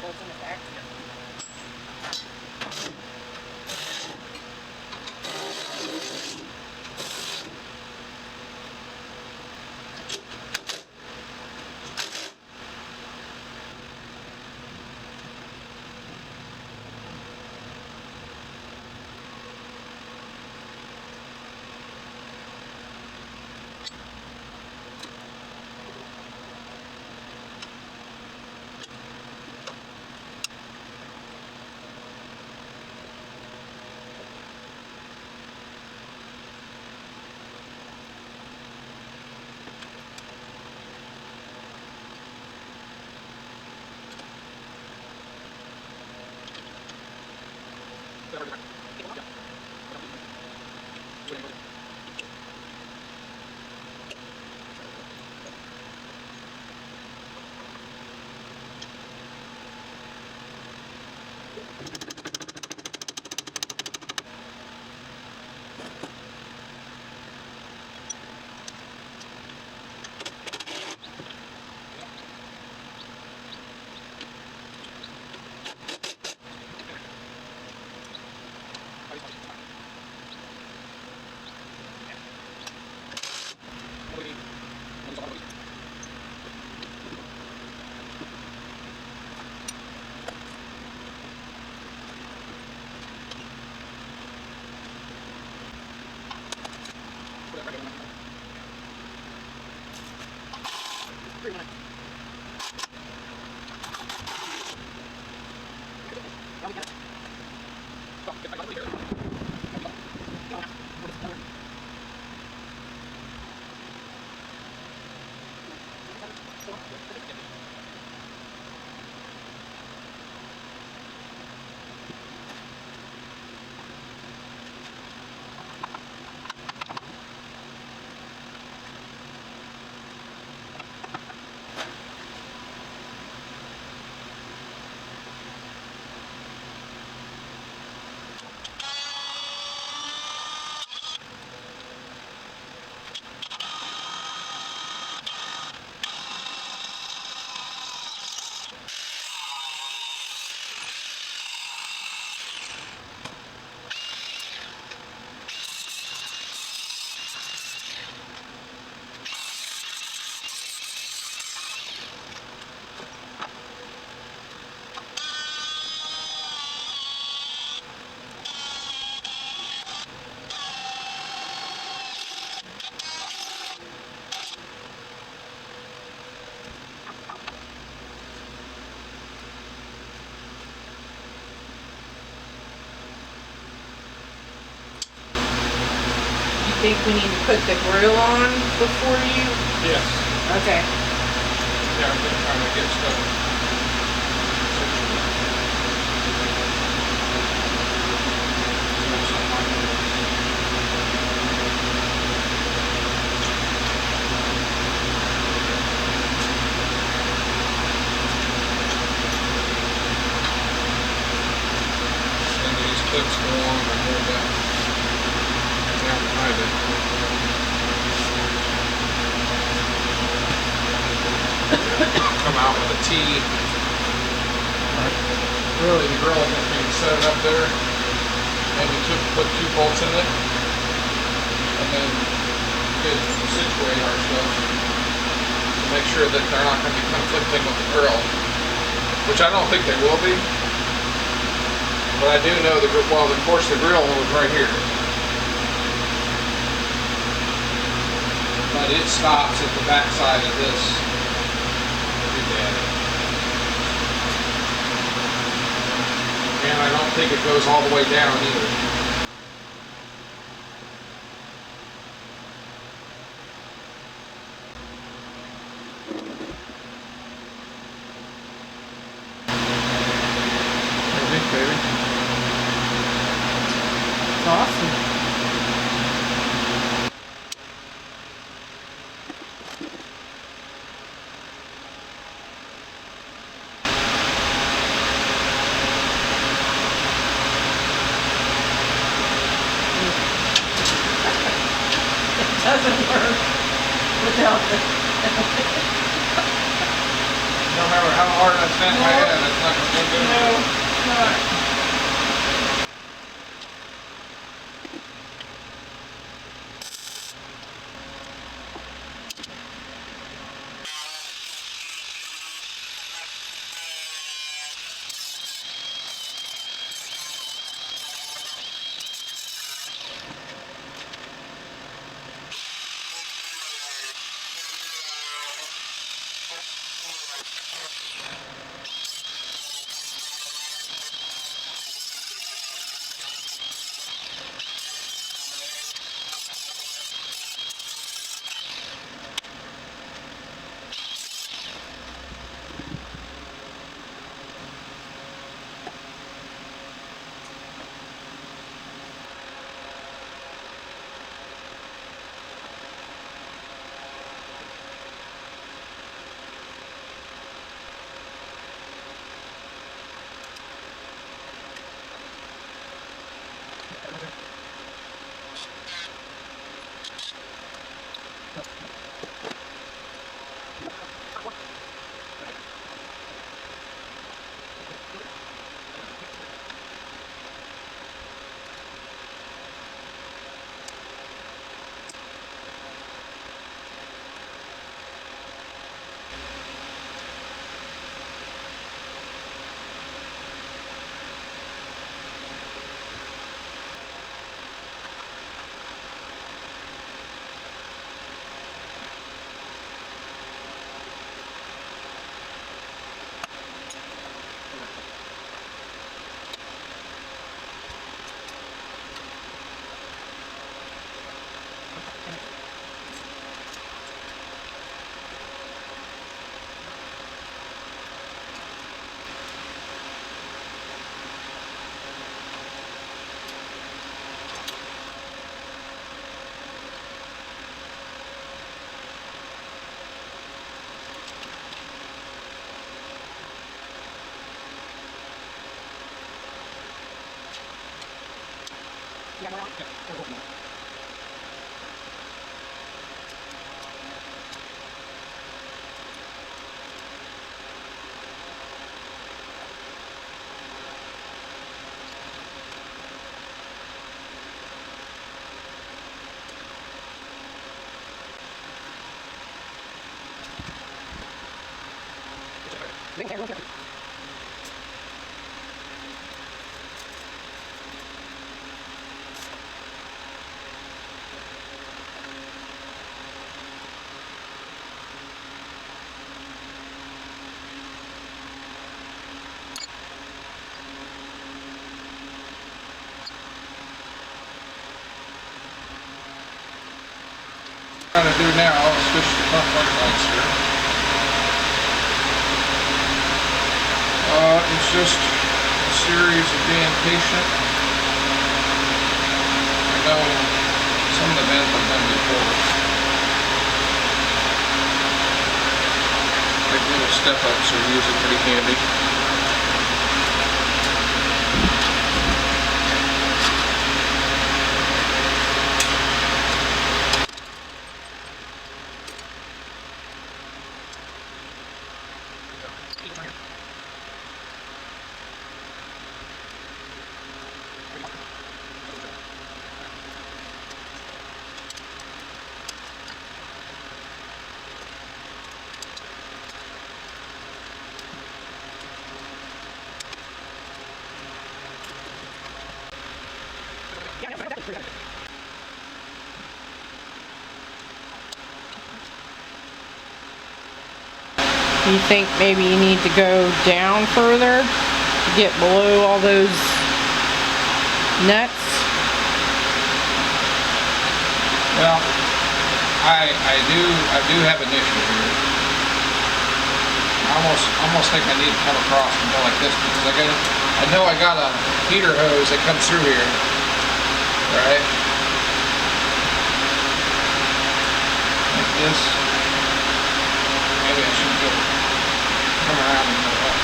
bolts in the back. Think we need to put the grill on before you? Yes. Okay. Yeah, I'm just trying to get stuff. And these clips go on and hold that. Behind it. Come out with a T. Really, the grill just being set it up there, and we put 2 bolts in it, and then could situate our stuff to make sure that they're not going to be conflicting with the grill, which I don't think they will be. But I do know well, of course, the grill was right here. But it stops at the back side of this. And I don't think it goes all the way down either. Baby. It's awesome. Doesn't work without the No matter how hard I snap my head, it's not going to look good. No, it's not. What I'm going to do now, I'll switch the front light lights here. It's just a series of being patient. I know some of the vents I've done before. Like little step-ups are usually pretty handy. You think maybe you need to go down further to get below all those nuts? Well, I do have an issue here. I almost think I need to come across and go like this because I know I got a heater hose that comes through here, right? Like this. Maybe I should go come around and go up.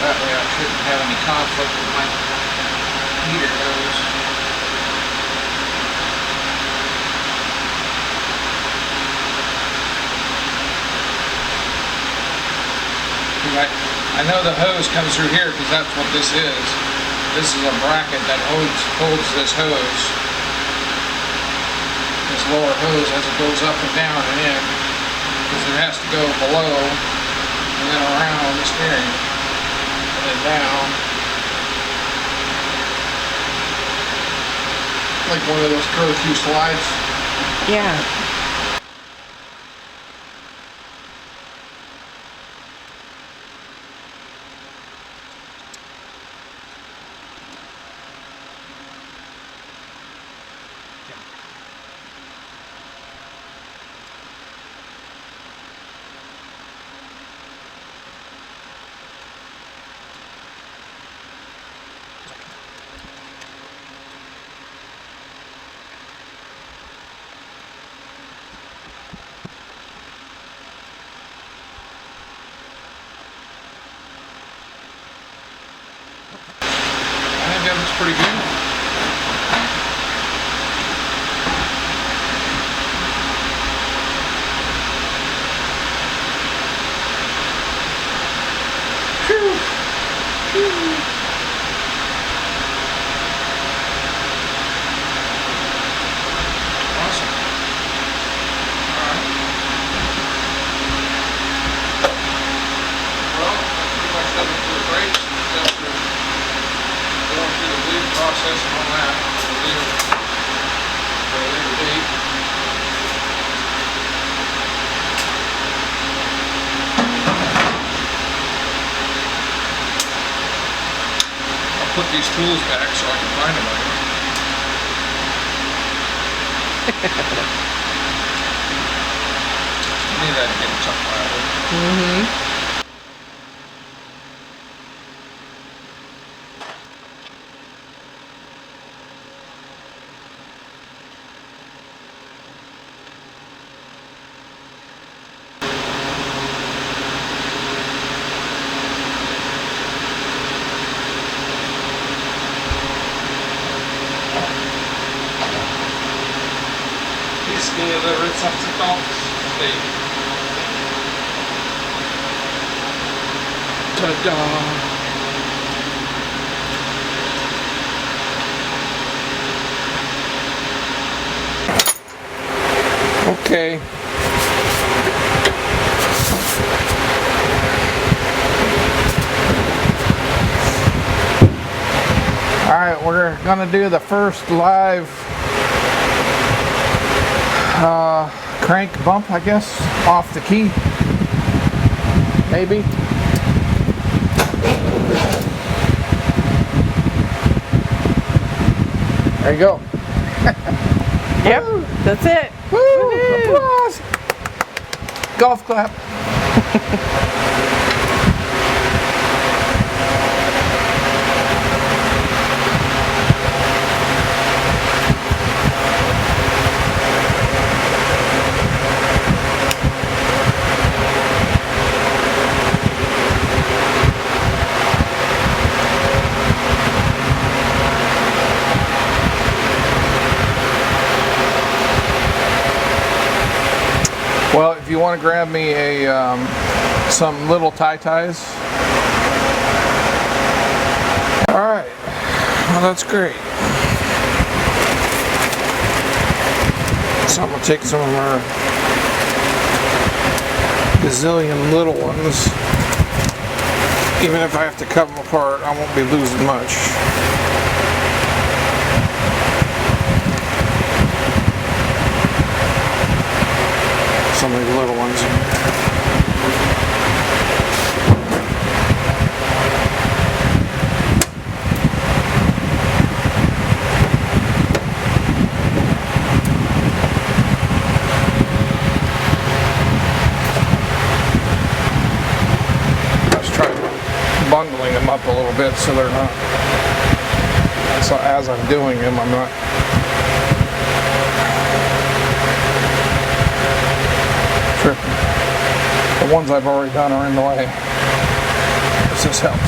That way I shouldn't have any conflict with my heater hose. know the hose comes through here because that's what this is. This is a bracket that holds this hose. This lower hose as it goes up and down and in. Because it has to go below and then around the steering. And then down. Like one of those curlicue slides. Yeah. That looks pretty good. Awesome. Alright. Well, that's pretty much done for the brakes. Except for going through the bleed process and all that. We'll leave it for a later date. I'll put these tools back so I can find them later. Need that to get something out of it. Mm-hmm. Delivered something else. Ta-da! Okay. Alright, we're gonna do the first live crank bump, I guess, off the key. Maybe. There you go. Yep, that's it. Woo! Applause! Golf clap. Well, if you want to grab me some little tie-ties. All right. Well, that's great. So I'm going to take some of our gazillion little ones. Even if I have to cut them apart, I won't be losing much. Some of the little ones in there. Let's try bundling them up a little bit so they're not, so as I'm doing them, I'm not tripping. The ones I've already done are in the way. This just helps.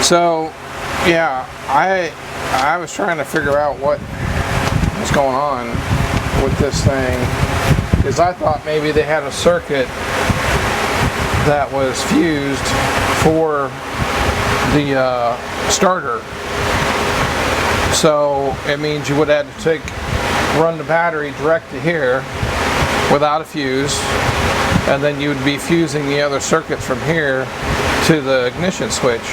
So, yeah, I was trying to figure out what was going on with this thing, because I thought maybe they had a circuit that was fused for the starter. So it means you would have to run the battery direct to here without a fuse, and then you would be fusing the other circuits from here to the ignition switch,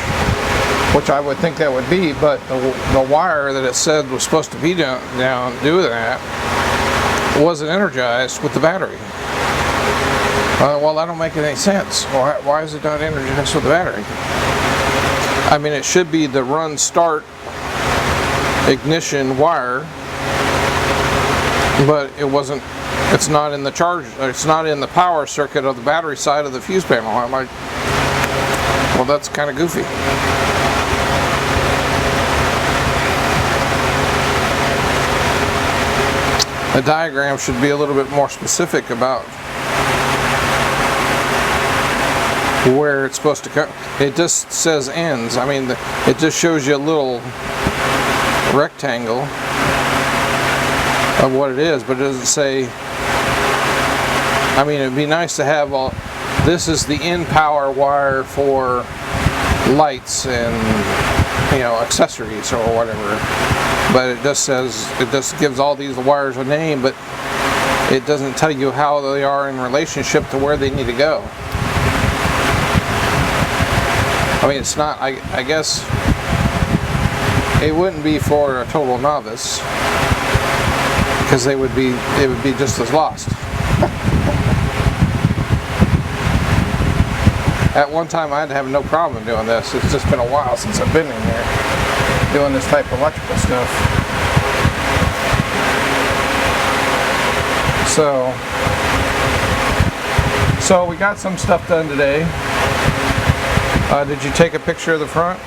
which I would think that would be, but the wire that it said was supposed to be doing that wasn't energized with the battery. Well, that don't make any sense. Why is it not energized with the battery? I mean, it should be the run start ignition wire, but it wasn't. It's not in the charge. It's not in the power circuit of the battery side of the fuse panel. I'm like, well, that's kind of goofy. The diagram should be a little bit more specific about where it's supposed to come. It just says ends. I mean, it just shows you a little rectangle of what it is, but it doesn't say. I mean, it'd be nice to have all. This is the in power wire for lights and, you know, accessories or whatever. But it just says, it just gives all these wires a name, but it doesn't tell you how they are in relationship to where they need to go. I mean, it's not, I guess it wouldn't be for a total novice, because it would be just as lost. At one time I had to have no problem doing this. It's just been a while since I've been in here doing this type of electrical stuff. So we got some stuff done today. Did you take a picture of the front?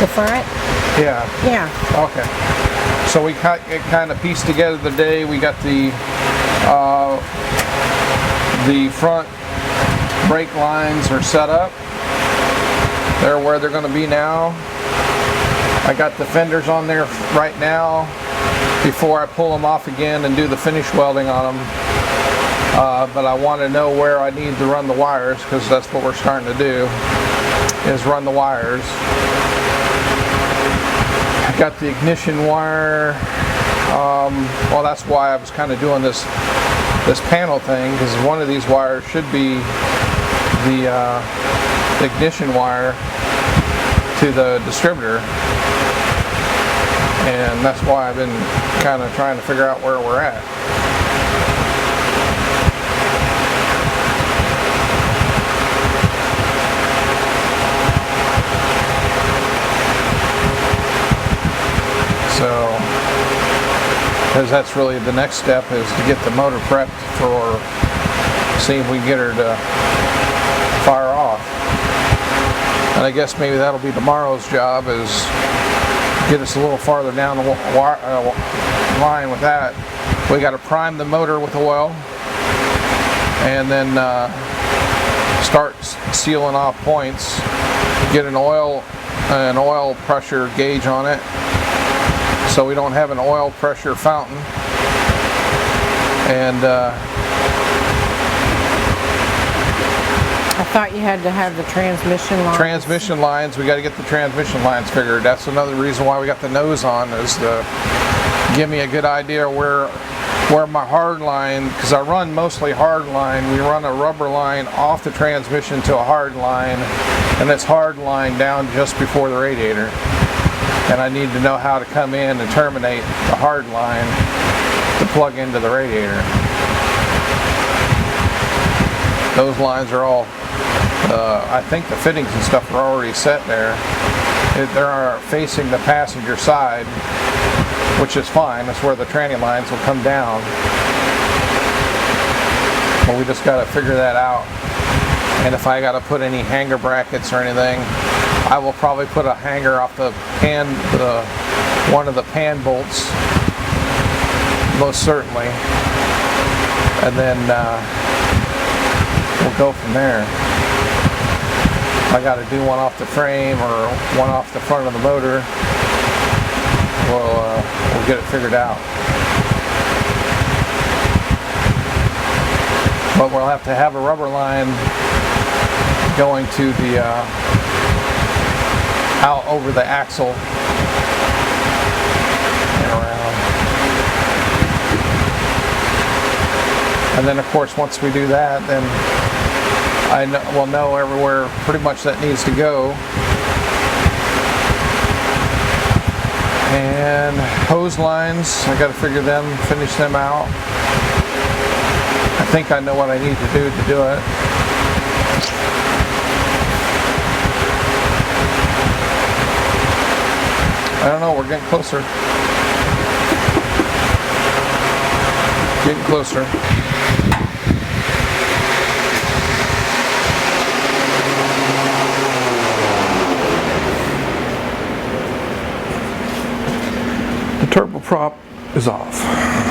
The front? Yeah. Yeah. Okay. So we kind of pieced together the day. We got the front brake lines are set up. They're where they're going to be now. I got the fenders on there right now before I pull them off again and do the finish welding on them. But I want to know where I need to run the wires, because that's what we're starting to do, is run the wires. I got the ignition wire. Well, that's why I was kind of doing this panel thing, because one of these wires should be the ignition wire to the distributor, and that's why I've been kind of trying to figure out where we're at. So, because that's really the next step, is to get the motor prepped for, see if we can get her to fire off. And I guess maybe that'll be tomorrow's job, is get us a little farther down the line with that. We got to prime the motor with oil, and then start sealing off points. Get an oil pressure gauge on it, so we don't have an oil pressure fountain. And I thought you had to have the transmission lines. Transmission lines, we got to get the transmission lines figured. That's another reason why we got the nose on, is to give me a good idea where my hard line, because I run mostly hard line. We run a rubber line off the transmission to a hard line, and it's hard line down just before the radiator. And I need to know how to come in and terminate the hard line to plug into the radiator. Those lines are all, I think the fittings and stuff are already set there. They're facing the passenger side, which is fine. That's where the tranny lines will come down. But we just got to figure that out. And if I got to put any hanger brackets or anything, I will probably put a hanger off the one of the pan bolts, most certainly, and then we'll go from there. If I got to do one off the frame or one off the front of the motor, we'll get it figured out. But we'll have to have a rubber line going to the out over the axle and around. And then of course once we do that, then we'll know everywhere pretty much that needs to go. And hose lines, I got to figure them, finish them out. I think I know what I need to do it. I don't know, we're getting closer. Getting closer. The turboprop is off.